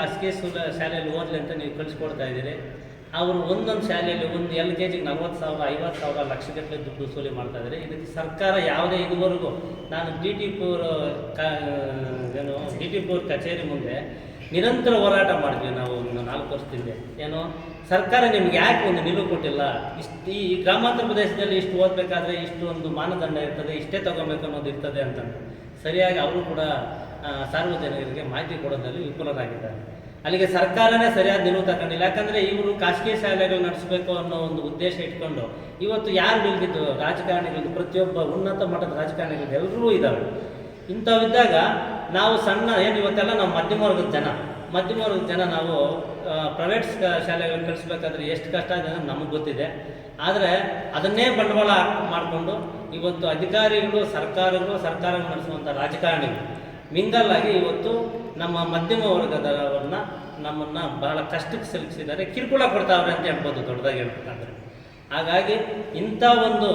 ಖಾಸಗಿ ಶಾಲೆಯಲ್ಲಿ ಓದಲಿ ಅಂತ ನೀವು ಕಳಿಸ್ಕೊಡ್ತಾ ಇದ್ದೀರಿ. ಅವರು ಒಂದೊಂದು ಶಾಲೆಯಲ್ಲಿ ಒಂದು LKGಗೆ 40,000 50,000 ಲಕ್ಷಗಟ್ಟಲೆ ದುಡ್ಡು ವಸೂಲಿ ಮಾಡ್ತಾ ಇದ್ದಾರೆ. ಇದಕ್ಕೆ ಸರ್ಕಾರ ಯಾವುದೇ ಇದುವರೆಗೂ ನಾನು DTPur ಕಚೇರಿ ಮುಂದೆ ನಿರಂತರ ಹೋರಾಟ ಮಾಡಿದ್ವಿ ನಾವು ಒಂದು 4 ವರ್ಷದಿಂದ. ಏನು ಸರ್ಕಾರ ನಿಮ್ಗೆ ಯಾಕೆ ಒಂದು ನಿಲುವು ಕೊಟ್ಟಿಲ್ಲ? ಈ ಗ್ರಾಮಾಂತರ ಪ್ರದೇಶದಲ್ಲಿ ಇಷ್ಟು ಓದಬೇಕಾದ್ರೆ ಇಷ್ಟು ಒಂದು ಮಾನದಂಡ ಇರ್ತದೆ, ಇಷ್ಟೇ ತಗೋಬೇಕು ಅನ್ನೋದು ಇರ್ತದೆ ಅಂತ ಸರಿಯಾಗಿ ಅವರು ಕೂಡ ಸಾರ್ವಜನಿಕರಿಗೆ ಮಾಹಿತಿ ಕೊಡೋದ್ರಲ್ಲಿ ವಿಫಲರಾಗಿದ್ದಾರೆ. ಅಲ್ಲಿಗೆ ಸರ್ಕಾರನೇ ಸರಿಯಾದ ನಿಲುವು ತಗೊಂಡಿಲ್ಲ. ಯಾಕಂದರೆ ಇವರು ಖಾಸಗಿ ಶಾಲೆಗಳು ನಡೆಸಬೇಕು ಅನ್ನೋ ಒಂದು ಉದ್ದೇಶ ಇಟ್ಕೊಂಡು ಇವತ್ತು ಯಾರು ಬೆಳೆದಿದ್ದು ರಾಜಕಾರಣಿಗಳು, ಪ್ರತಿಯೊಬ್ಬ ಉನ್ನತ ಮಟ್ಟದ ರಾಜಕಾರಣಿಗಳು ಎಲ್ಲರೂ ಇದ್ದಾವೆ. ಇಂಥವಿದ್ದಾಗ ನಾವು ಸಣ್ಣ ಇವತ್ತೆಲ್ಲ ನಾವು ಮಧ್ಯಮ ವರ್ಗದ ಜನ ನಾವು ಪ್ರೈವೇಟ್ ಶಾಲೆಗಳು ಕಳಿಸ್ಬೇಕಾದ್ರೆ ಎಷ್ಟು ಕಷ್ಟ ಇದೆ ಅನ್ನೋದು ನಮಗೆ ಗೊತ್ತಿದೆ. ಆದರೆ ಅದನ್ನೇ ಬಂಡವಾಳ ಮಾಡಿಕೊಂಡು ಇವತ್ತು ಅಧಿಕಾರಿಗಳು, ಸರ್ಕಾರಗಳು ನಡೆಸುವಂಥ ರಾಜಕಾರಣಿಗಳು ಮಿಂಗಲ್ ಆಗಿ ಇವತ್ತು ನಮ್ಮ ಮಧ್ಯಮ ವರ್ಗದವರನ್ನ ನಮ್ಮನ್ನು ಬಹಳ ಕಷ್ಟಕ್ಕೆ ಸಿಲುಕಿಸಿದ್ದಾರೆ, ಕಿರುಕುಳ ಕೊಡ್ತಾವ್ರೆ ಅಂತ ಹೇಳ್ಬೋದು ದೊಡ್ಡದಾಗಿ ಹೇಳ್ಬೇಕಂದ್ರೆ. ಹಾಗಾಗಿ ಇಂಥ ಒಂದು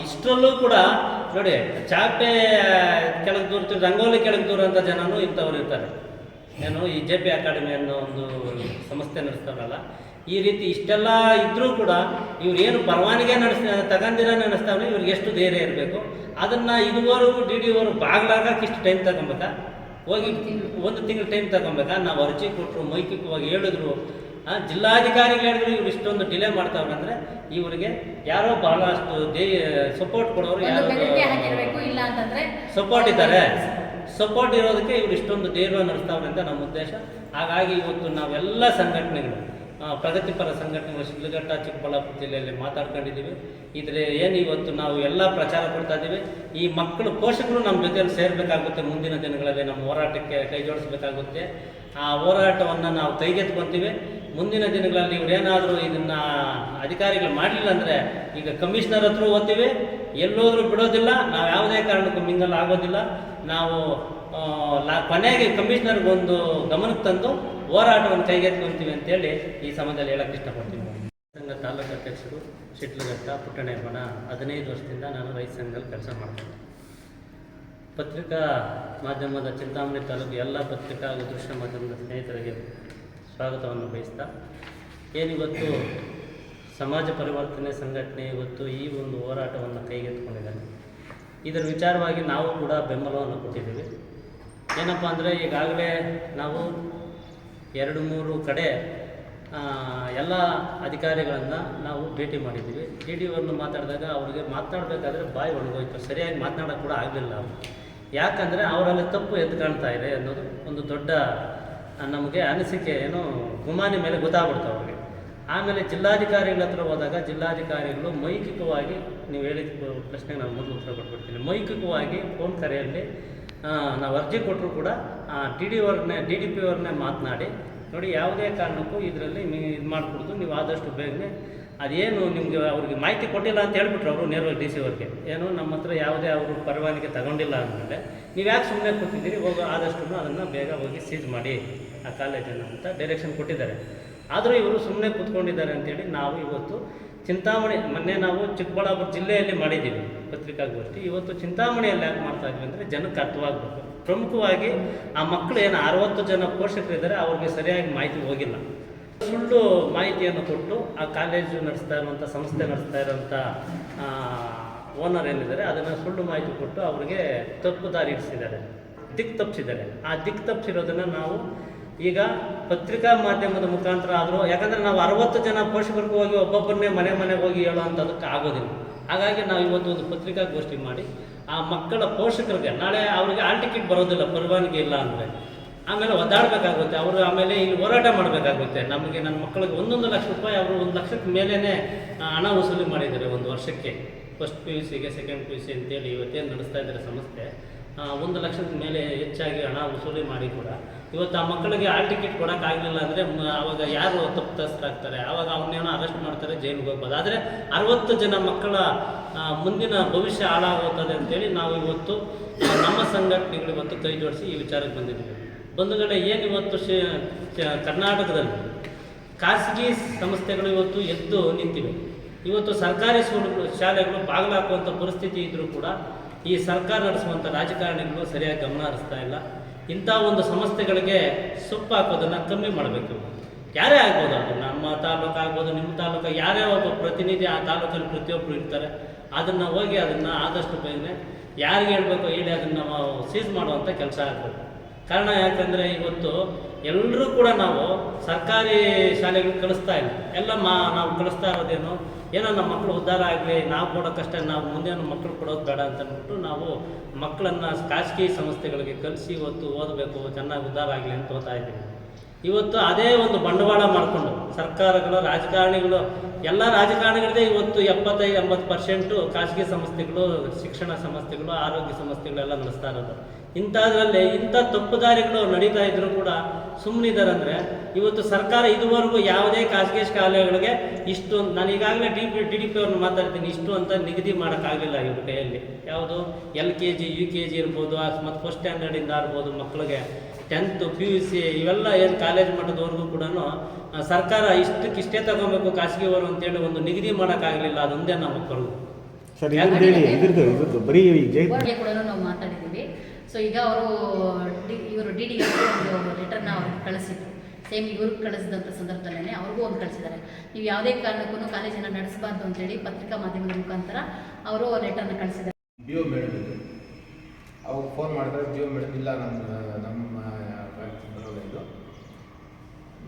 ಇಷ್ಟರಲ್ಲೂ ಕೂಡ ನೋಡಿ, ಚಾಪೆ ಕೆಳಗೆ ದೂರ, ರಂಗೋಲಿ ಕೆಳಗೆ ದೂರ ಅಂತ ಜನನೂ ಇಂಥವ್ರು ಇರ್ತಾರೆ. ಏನು ಈ JP ಅಕಾಡೆಮಿ ಅನ್ನೋ ಒಂದು ಸಂಸ್ಥೆ ನಡೆಸ್ತಾರಲ್ಲ, ಈ ರೀತಿ ಇಷ್ಟೆಲ್ಲ ಇದ್ದರೂ ಕೂಡ ಇವ್ರು ಏನು ಪರವಾನಿಗೆ ತಗೊಂಡಿರ ನಡೆಸ್ತಾವ್ರೆ, ಇವ್ರಿಗೆ ಎಷ್ಟು ಧೈರ್ಯ ಇರಬೇಕು? ಅದನ್ನು ಇದುವರೆಗೂ DDO ಬಾಗ್ಲಾಗಕ್ಕೆ ಇಷ್ಟು ಟೈಮ್ ತಗೊಬೇಕಾ? ಹೋಗಿ 1 ತಿಂಗಳು ಟೈಮ್ ತಗೊಬೇಕಾ? ನಾವು ಅರ್ಜಿ ಕೊಟ್ಟರು, ಮೌಖಿಕವಾಗಿ ಹೇಳಿದ್ರು, ಜಿಲ್ಲಾಧಿಕಾರಿಗಳು ಹೇಳಿದ್ರು, ಇವ್ರು ಇಷ್ಟೊಂದು ಡಿಲೇ ಮಾಡ್ತಾವ್ರೆ ಅಂದರೆ ಇವರಿಗೆ ಯಾರೋ ಬಹಳಷ್ಟು ಸಪೋರ್ಟ್ ಕೊಡೋರು ಯಾರು ಸಪೋರ್ಟ್ ಇದ್ದಾರೆ. ಸಪೋರ್ಟ್ ಇರೋದಕ್ಕೆ ಇವರು ಇಷ್ಟೊಂದು ಧೈರ್ಯ ನಡೆಸ್ತಾವ್ರೆ ಅಂತ ನಮ್ಮ ಉದ್ದೇಶ. ಹಾಗಾಗಿ ಇವತ್ತು ನಾವೆಲ್ಲ ಸಂಘಟನೆಗಳು, ಪ್ರಗತಿಪರ ಸಂಘಟನೆಗಳು ಶಿಡ್ಲಘಟ್ಟ, ಚಿಕ್ಕಬಳ್ಳಾಪುರ ಜಿಲ್ಲೆಯಲ್ಲಿ ಮಾತಾಡ್ಕೊಂಡಿದ್ದೀವಿ. ಇದ್ರೆ ಏನು ಇವತ್ತು ನಾವು ಎಲ್ಲ ಪ್ರಚಾರ ಕೊಡ್ತಾ ಇದ್ದೀವಿ. ಈ ಮಕ್ಕಳು ಪೋಷಕರು ನಮ್ಮ ಜೊತೆಯಲ್ಲಿ ಸೇರಬೇಕಾಗುತ್ತೆ. ಮುಂದಿನ ದಿನಗಳಲ್ಲಿ ನಮ್ಮ ಹೋರಾಟಕ್ಕೆ ಕೈ ಜೋಡಿಸಬೇಕಾಗುತ್ತೆ. ಆ ಹೋರಾಟವನ್ನು ನಾವು ಕೈಗೆತ್ಕೊತೀವಿ. ಮುಂದಿನ ದಿನಗಳಲ್ಲಿ ಇವರೇನಾದರೂ ಇದನ್ನು ಅಧಿಕಾರಿಗಳು ಮಾಡಲಿಲ್ಲ ಅಂದರೆ ಈಗ ಕಮಿಷನರ್ ಹತ್ರ ಓದ್ತೀವಿ, ಎಲ್ಲೋದ್ರೂ ಬಿಡೋದಿಲ್ಲ. ನಾವು ಯಾವುದೇ ಕಾರಣಕ್ಕೂ ಮಿಂಗಲ್ ಆಗೋದಿಲ್ಲ. ನಾವು ಕೊನೆಗೆ ಕಮಿಷನರ್ಗೊಂದು ಗಮನಕ್ಕೆ ತಂದು ಹೋರಾಟವನ್ನು ಕೈಗೆತ್ಕೊತೀವಿ ಅಂತೇಳಿ ಈ ಸಮಯದಲ್ಲಿ ಹೇಳಕ್ಕೆ ಇಷ್ಟಪಡ್ತೀನಿ. ಸಂಘ ತಾಲೂಕು ಅಧ್ಯಕ್ಷರು ಶಿಡ್ಲಘಟ್ಟ ಪುಟ್ಟಣೇಗೌಡ. 15 ವರ್ಷದಿಂದ ನಾನು ರೈತ ಸಂಘದಲ್ಲಿ ಕೆಲಸ ಮಾಡ್ತೀನಿ. ಪತ್ರಿಕಾ ಮಾಧ್ಯಮದ ಚಿಂತಾಮಣಿ ತಾಲೂಕು ಎಲ್ಲ ಪತ್ರಿಕಾ ಹಾಗೂ ದೃಶ್ಯ ಮಾಧ್ಯಮದ ಸ್ನೇಹಿತರಿಗೆ ಸ್ವಾಗತವನ್ನು ಬಯಸ್ತಾ, ಏನಿವತ್ತು ಸಮಾಜ ಪರಿವರ್ತನೆ ಸಂಘಟನೆ ಇವತ್ತು ಈ ಒಂದು ಹೋರಾಟವನ್ನು ಕೈಗೆತ್ತಿಕೊಂಡಿದ್ದಾನೆ. ಇದರ ವಿಚಾರವಾಗಿ ನಾವು ಕೂಡ ಬೆಂಬಲವನ್ನು ಕೊಟ್ಟಿದ್ದೀವಿ. ಏನಪ್ಪ ಅಂದರೆ ಈಗಾಗಲೇ ನಾವು 2-3 ಕಡೆ ಎಲ್ಲ ಅಧಿಕಾರಿಗಳನ್ನು ನಾವು ಭೇಟಿ ಮಾಡಿದ್ದೀವಿ. DDO ಮಾತಾಡಿದಾಗ ಅವರಿಗೆ ಮಾತನಾಡಬೇಕಾದ್ರೆ ಬಾಯಿ ಒಣಗೋಯ್ತು, ಸರಿಯಾಗಿ ಮಾತನಾಡೋಕ್ಕೆ ಕೂಡ ಆಗಲಿಲ್ಲ. ಯಾಕಂದರೆ ಅವರಲ್ಲಿ ತಪ್ಪು ಎದ್ದು ಕಾಣ್ತಾ ಇದೆ ಅನ್ನೋದು ಒಂದು ದೊಡ್ಡ ನಮಗೆ ಅನಿಸಿಕೆ, ಏನೋ ಗುಮಾನಿ ಮೇಲೆ ಗೊತ್ತಾಗ್ಬಿಡ್ತು ಅವ್ರಿಗೆ. ಆಮೇಲೆ ಜಿಲ್ಲಾಧಿಕಾರಿಗಳ ಹತ್ರ ಹೋದಾಗ ಜಿಲ್ಲಾಧಿಕಾರಿಗಳು ಮೌಖಿಕವಾಗಿ, ನೀವು ಹೇಳಿದ ಪ್ರಶ್ನೆಗೆ ನಾನು ಮೊದಲು ಉತ್ತರ ಕೊಟ್ಬಿಡ್ತೀನಿ, ಮೌಖಿಕವಾಗಿ ಫೋನ್ ಕರೆಯಲ್ಲಿ ನಾವು ಅರ್ಜಿ ಕೊಟ್ಟರು ಕೂಡ DDP ಮಾತನಾಡಿ ನೋಡಿ, ಯಾವುದೇ ಕಾರಣಕ್ಕೂ ಇದರಲ್ಲಿ ನೀವು ಇದು ಮಾಡಿಕೊಡ್ದು, ನೀವು ಆದಷ್ಟು ಬೇಗನೆ ಅದೇನು ನಿಮಗೆ ಅವ್ರಿಗೆ ಮಾಹಿತಿ ಕೊಟ್ಟಿಲ್ಲ ಅಂತ ಹೇಳ್ಬಿಟ್ರು ಅವರು ನೇರವಾಗಿ DC ಅವ್ರಿಗೆ. ಏನು ನಮ್ಮ ಹತ್ರ ಯಾವುದೇ ಅವರು ಪರವಾನಿಗೆ ತಗೊಂಡಿಲ್ಲ ಅಂದಮೇಲೆ ನೀವು ಯಾಕೆ ಸುಮ್ಮನೆ ಕೂತಿದ್ದೀರಿ, ಆದಷ್ಟು ಅದನ್ನು ಬೇಗ ಹೋಗಿ ಸೀಜ್ ಮಾಡಿ ಆ ಕಾಲೇಜನ್ನು ಅಂತ ಡೈರೆಕ್ಷನ್ ಕೊಟ್ಟಿದ್ದಾರೆ. ಆದರೂ ಇವರು ಸುಮ್ಮನೆ ಕೂತ್ಕೊಂಡಿದ್ದಾರೆ ಅಂತೇಳಿ ನಾವು ಇವತ್ತು ಚಿಂತಾಮಣಿ, ಮೊನ್ನೆ ನಾವು ಚಿಕ್ಕಬಳ್ಳಾಪುರ ಜಿಲ್ಲೆಯಲ್ಲಿ ಮಾಡಿದ್ದೀವಿ ಪತ್ರಿಕಾಗೋಷ್ಠಿ. ಇವತ್ತು ಚಿಂತಾಮಣಿಯಲ್ಲಿ ಯಾಕೆ ಮಾಡ್ತಾ ಇದ್ವಿ ಅಂದರೆ ಜನಕ್ಕೆ ಅರ್ಥವಾಗಬೇಕು. ಪ್ರಮುಖವಾಗಿ ಆ ಮಕ್ಕಳು ಏನು 60 ಜನ ಪೋಷಕರಿದ್ದಾರೆ, ಅವ್ರಿಗೆ ಸರಿಯಾಗಿ ಮಾಹಿತಿ ಹೋಗಿಲ್ಲ. ಸುಳ್ಳು ಮಾಹಿತಿಯನ್ನು ಕೊಟ್ಟು ಆ ಕಾಲೇಜು ನಡೆಸ್ತಾ ಇರುವಂಥ, ಸಂಸ್ಥೆ ನಡೆಸ್ತಾ ಇರೋಂಥ ಓನರ್ ಏನಿದ್ದಾರೆ ಅದನ್ನು ಸುಳ್ಳು ಮಾಹಿತಿ ಕೊಟ್ಟು ಅವ್ರಿಗೆ ತಪ್ಪು ದಾರಿ ಇಡಿಸಿದ್ದಾರೆ, ತಪ್ಪಿಸಿದ್ದಾರೆ. ಆ ತಪ್ಪಿಸಿರೋದನ್ನು ನಾವು ಈಗ ಪತ್ರಿಕಾ ಮಾಧ್ಯಮದ ಮುಖಾಂತರ ಆದರೂ, ಯಾಕಂದರೆ ನಾವು 60 ಜನ ಪೋಷಕರಿಗೂ ಹೋಗಿ ಒಬ್ಬೊಬ್ಬರನ್ನೇ ಮನೆಗೆ ಹೋಗಿ ಹೇಳೋವಂಥದ್ದಕ್ಕೆ ಆಗೋದಿಲ್ಲ. ಹಾಗಾಗಿ ನಾವು ಇವತ್ತು ಒಂದು ಪತ್ರಿಕಾಗೋಷ್ಠಿ ಮಾಡಿ ಆ ಮಕ್ಕಳ ಪೋಷಕರಿಗೆ, ನಾಳೆ ಅವರಿಗೆ ಆಲ್ ಟಿಕೆಟ್ ಬರೋದಿಲ್ಲ ಪರವಾನಗಿ ಇಲ್ಲ ಅಂದರೆ, ಆಮೇಲೆ ಒದ್ದಾಡಬೇಕಾಗುತ್ತೆ ಅವರು, ಆಮೇಲೆ ಇಲ್ಲಿ ಹೋರಾಟ ಮಾಡಬೇಕಾಗುತ್ತೆ. ನಮಗೆ ನನ್ನ ಮಕ್ಕಳಿಗೆ 1 ಲಕ್ಷ ರೂಪಾಯಿ ಅವರು 1 ಲಕ್ಷಕ್ಕೆ ಮೇಲೇ ಹಣ ವಸೂಲಿ ಮಾಡಿದ್ದಾರೆ ಒಂದು ವರ್ಷಕ್ಕೆ. ಫಸ್ಟ್ PUCಗೆ, ಸೆಕೆಂಡ್ PUC ಅಂತೇಳಿ ಇವತ್ತೇನು ನಡೆಸ್ತಾ ಇದ್ದಾರೆ ಸಂಸ್ಥೆ, 1 ಲಕ್ಷದ ಮೇಲೆ ಹೆಚ್ಚಾಗಿ ಹಣ ವಸೂಲಿ ಮಾಡಿ ಕೂಡ ಇವತ್ತು ಆ ಮಕ್ಕಳಿಗೆ ಆಲ್ ಟಿಕೆಟ್ ಕೊಡೋಕ್ಕಾಗಲಿಲ್ಲ ಅಂದರೆ ಆವಾಗ ಯಾರು ತಪ್ಪಿತಸ್ಥರಾಗ್ತಾರೆ, ಆವಾಗ ಅವನ್ನೇನೋ ಅರೆಸ್ಟ್ ಮಾಡ್ತಾರೆ, ಜೈಲಿಗೆ ಹೋಗ್ಬೋದು. ಆದರೆ 60 ಜನ ಮಕ್ಕಳ ಮುಂದಿನ ಭವಿಷ್ಯ ಹಾಳಾಗುತ್ತದೆ ಅಂತೇಳಿ ನಾವು ಇವತ್ತು ನಮ್ಮ ಸಂಘಟನೆಗಳು ಇವತ್ತು ಕೈ ಜೋಡಿಸಿ ಈ ವಿಚಾರಕ್ಕೆ ಬಂದಿದ್ದೀವಿ. ಬಂಧುಗಳೇ, ಏನು ಇವತ್ತು ಕರ್ನಾಟಕದಲ್ಲಿ ಖಾಸಗಿ ಸಂಸ್ಥೆಗಳು ಇವತ್ತು ಎದ್ದು ನಿಂತಿವೆ. ಇವತ್ತು ಸರ್ಕಾರಿ ಶಾಲೆಗಳು ಬಾಗಿಲಾಕುವಂಥ ಪರಿಸ್ಥಿತಿ ಇದ್ದರೂ ಕೂಡ ಈ ಸರ್ಕಾರ ನಡೆಸುವಂಥ ರಾಜಕಾರಣಿಗಳು ಸರಿಯಾಗಿ ಗಮನ ಹರಿಸ್ತಾ ಇಲ್ಲ. ಇಂಥ ಒಂದು ಸಂಸ್ಥೆಗಳಿಗೆ ಸೊಪ್ಪು ಹಾಕೋದನ್ನು ಕಮ್ಮಿ ಮಾಡಬೇಕು. ಯಾರೇ ಆಗ್ಬೋದು, ಅದು ನಮ್ಮ ತಾಲೂಕು ಆಗ್ಬೋದು, ನಿಮ್ಮ ತಾಲೂಕು, ಯಾರೇ ಒಬ್ಬ ಪ್ರತಿನಿಧಿ ಆ ತಾಲೂಕಲ್ಲಿ ಪ್ರತಿಯೊಬ್ಬರು ಇರ್ತಾರೆ. ಅದನ್ನು ಹೋಗಿ ಅದನ್ನು ಆದಷ್ಟು ಬೇಗನೆ ಯಾರಿಗೆ ಹೇಳಬೇಕು ಹೇಳಿ ಅದನ್ನು ನಾವು ಸೀಸ್ ಮಾಡುವಂಥ ಕೆಲಸ ಆಗಬೇಕು. ಕಾರಣ ಯಾಕಂದರೆ ಇವತ್ತು ಎಲ್ಲರೂ ಕೂಡ ನಾವು ಸರ್ಕಾರಿ ಶಾಲೆಗಳಿಗೆ ಕಳಿಸ್ತಾ ಇಲ್ಲ. ಎಲ್ಲ ನಾವು ಕಳಿಸ್ತಾ ಇರೋದೇನು, ಏನೋ ನಮ್ಮ ಮಕ್ಕಳು ಉದ್ಧಾರ ಆಗಲಿ, ನಾವು ಕೊಡೋಕ್ಕಷ್ಟೇ, ನಾವು ಮುಂದೇನು ಮಕ್ಕಳು ಕೊಡೋದು ಬೇಡ ಅಂತ ಅಂದ್ಬಿಟ್ಟು ನಾವು ಮಕ್ಕಳನ್ನು ಖಾಸಗಿ ಸಂಸ್ಥೆಗಳಿಗೆ ಕಲಿಸಿ ಇವತ್ತು ಓದಬೇಕು, ಚೆನ್ನಾಗಿ ಉದ್ಧಾರ ಆಗಲಿ ಅಂತ ಓದ್ತಾ ಇದ್ದೀವಿ. ಇವತ್ತು ಅದೇ ಒಂದು ಬಂಡವಾಳ ಮಾಡಿಕೊಂಡು ಸರ್ಕಾರಗಳು, ರಾಜಕಾರಣಿಗಳು, ಎಲ್ಲ ರಾಜಕಾರಣಿಗಳದೇ ಇವತ್ತು 75-80% ಖಾಸಗಿ ಸಂಸ್ಥೆಗಳು, ಶಿಕ್ಷಣ ಸಂಸ್ಥೆಗಳು, ಆರೋಗ್ಯ ಸಂಸ್ಥೆಗಳೆಲ್ಲ ನಡೆಸ್ತಾ ಇರೋದು. ಇಂಥದ್ರಲ್ಲಿ ಇಂಥ ತಪ್ಪುದಾರಿಗಳು ನಡೀತಾ ಇದ್ರೂ ಕೂಡ ಸುಮ್ಮನಿದ್ದಾರೆ. ಅಂದರೆ ಇವತ್ತು ಸರ್ಕಾರ ಇದುವರೆಗೂ ಯಾವುದೇ ಖಾಸಗಿ ಶಾಲೆಗಳಿಗೆ ಇಷ್ಟು, ನಾನು ಈಗಾಗಲೇ DDP ಅವ್ರನ್ನ ಮಾತಾಡ್ತೀನಿ, ಇಷ್ಟು ಅಂತ ನಿಗದಿ ಮಾಡೋಕ್ಕಾಗಲಿಲ್ಲ ಇವ್ರ ಕೈಯಲ್ಲಿ. ಯಾವುದು LKG UKG ಇರ್ಬೋದು, ಮತ್ತು ಫಸ್ಟ್ ಸ್ಟ್ಯಾಂಡರ್ಡಿಂದ ಇರ್ಬೋದು, ಮಕ್ಕಳಿಗೆ 10th PUC ಇವೆಲ್ಲ ಏನು ಕಾಲೇಜ್ ಮಟ್ಟದವರೆಗೂ ಕೂಡ ಸರ್ಕಾರ ಇಷ್ಟೇ ತಗೋಬೇಕು ಖಾಸಗಿಯವರು ಅಂತೇಳಿ ಒಂದು ನಿಗದಿ ಮಾಡೋಕ್ಕಾಗಲಿಲ್ಲ. ಅದೊಂದೇ ನಮ್ಮ ಮಕ್ಕಳು ಸರ್. ಇದ್ರದ್ದು ಬರೀ ಕೂಡ ನಾವು ಮಾತಾಡಿದ್ದೀವಿ. ಸೊ ಈಗ ಅವರು ಇವರು DD ಒಂದು ಲೆಟರ್ನ ಅವ್ರಿಗೆ ಕಳಿಸಿದ್ರು. ಸೇಮ್ ಇವ್ರಿಗೆ ಕಳಿಸಿದಂಥ ಸಂದರ್ಭದಲ್ಲೇ ಅವ್ರಿಗೂ ಒಂದು ಕಳಿಸಿದ್ದಾರೆ. ನೀವು ಯಾವುದೇ ಕಾರಣಕ್ಕೂ ಕಾಲೇಜನ್ನು ನಡೆಸಬಾರ್ದು ಅಂತೇಳಿ ಪತ್ರಿಕಾ ಮಾಧ್ಯಮದ ಮುಖಾಂತರ ಅವರು ಲೆಟರ್ನ ಕಳಿಸಿದ್ದಾರೆ. BO ಮೇಡಮ್ ಇದ್ದರು, ಅವಾಗ ಫೋನ್ ಮಾಡಿದ್ರೆ BO ಮೇಡಮ್ ಇಲ್ಲ, ನಮ್ಮ ಬರೋಲ್ಲ, ಇದು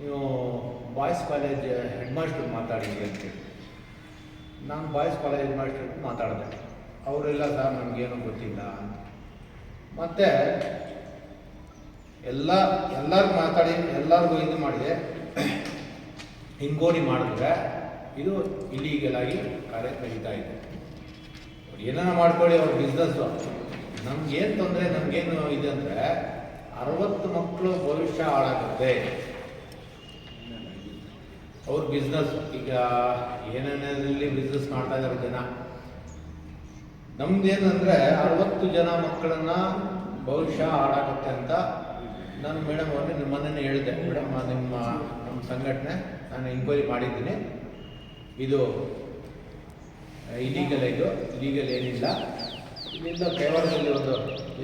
ನೀವು ಬಾಯ್ಸ್ ಕಾಲೇಜ್ ಹೆಡ್ ಮಾಸ್ಟರ್ ಮಾತಾಡಿದ್ರಿ ಅಂತೇಳಿ. ನಾನು ಬಾಯ್ಸ್ ಕಾಲೇಜ್ ಹೆಡ್ ಮಾಸ್ಟರ್ ಮಾತಾಡಿದೆ. ಅವರೆಲ್ಲ ಸರ್ ನಮಗೇನೂ ಗೊತ್ತಿಲ್ಲ ಅಂತ. ಮತ್ತು ಎಲ್ಲರಿಗೂ ಮಾತಾಡಿ ಎಲ್ಲರಿಗೂ ಇದು ಮಾಡಿದೆ, ಇನ್ಕ್ವೈರಿ ಮಾಡಿದ್ರೆ ಇದು ಇಲ್ಲೀಗಲ್ ಆಗಿ ಕಾರ್ಯ ನಡೀತಾ ಇದೆ. ಅವ್ರು ಏನಾರ ಮಾಡ್ಕೊಳ್ಳಿ, ಅವ್ರ ಬಿಸ್ನೆಸ್ಸು. ನಮಗೇನು ತೊಂದರೆ, ನಮಗೇನು ಇದೆ ಅಂದರೆ 60 ಮಕ್ಕಳು ಭವಿಷ್ಯ ಹಾಳಾಗುತ್ತೆ ಅವ್ರ ಬಿಸ್ನೆಸ್. ಈಗ ಏನೇನಲ್ಲಿ ಬಿಸ್ನೆಸ್ ಮಾಡ್ತಾ ಇದ್ದಾರೆ ಜನ. ನಮ್ದೇನಂದರೆ 60 ಜನ ಮಕ್ಕಳನ್ನ ಭವಿಷ್ಯ ಹಾಳಾಗುತ್ತೆ ಅಂತ ನಾನು ಮೇಡಮ್ ಅವ್ರಿಗೆ ನಿಮ್ಮನ್ನೇ ಹೇಳಿದೆ. ಮೇಡಮ್, ನಮ್ಮ ಸಂಘಟನೆ ನಾನು ಎಂಕ್ವೈರಿ ಮಾಡಿದ್ದೀನಿ, ಇದು ಇಲೀಗಲ್, ಇದು ಲೀಗಲ್ ಏನಿಲ್ಲ. ಇಲ್ಲಿಂದ ಕೇವಲದಲ್ಲಿ ಒಂದು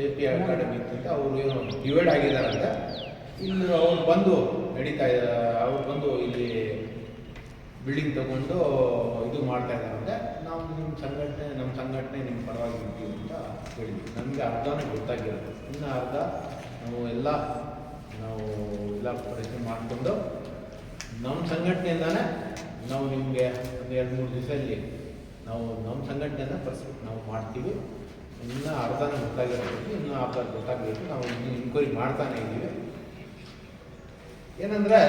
AP ಅಕಾಡೆಮಿ ಅಂತ ಅವರು ಏನು ಡಿವೈಡ್ ಆಗಿದ್ದಾರಂತೆ. ಇಲ್ಲಿ ಅವ್ರು ಬಂದು ನಡೀತಾ ಇದ್ದಾರೆ, ಅವ್ರು ಬಂದು ಇಲ್ಲಿ ಬಿಲ್ಡಿಂಗ್ ತಗೊಂಡು ಇದು ಮಾಡ್ತಾ ಇದ್ದಾರಂತೆ. ನಾವು ನಮ್ಮ ಸಂಘಟನೆ ನಿಮ್ಮ ಪರವಾಗಿ ಇರ್ತೀವಿ ಅಂತ ಹೇಳಿದ್ವಿ. ನಮಗೆ ಅರ್ಧನೇ ಗೊತ್ತಾಗಿರೋದು, ಇನ್ನು ಅರ್ಧ ನಾವು ಎಲ್ಲ ಪ್ರಯತ್ನ ಮಾಡಿಕೊಂಡು ನಮ್ಮ ಸಂಘಟನೆಯಿಂದಾನೆ ನಾವು ನಿಮಗೆ ಒಂದು 2-3 ದಿವಸದಲ್ಲಿ ನಾವು ನಮ್ಮ ಸಂಘಟನೆಯನ್ನು ನಾವು ಮಾಡ್ತೀವಿ. ಇನ್ನೂ ಅರ್ಧನೇ ಗೊತ್ತಾಗಿರೋದು, ಇನ್ನೂ ಅರ್ಧ ಗೊತ್ತಾಗಬೇಕು. ನಾವು ಇನ್ನೂ ಇನ್ಕ್ವೈರಿ ಮಾಡ್ತಾನೆ ಇದ್ದೀವಿ. ಏನಂದರೆ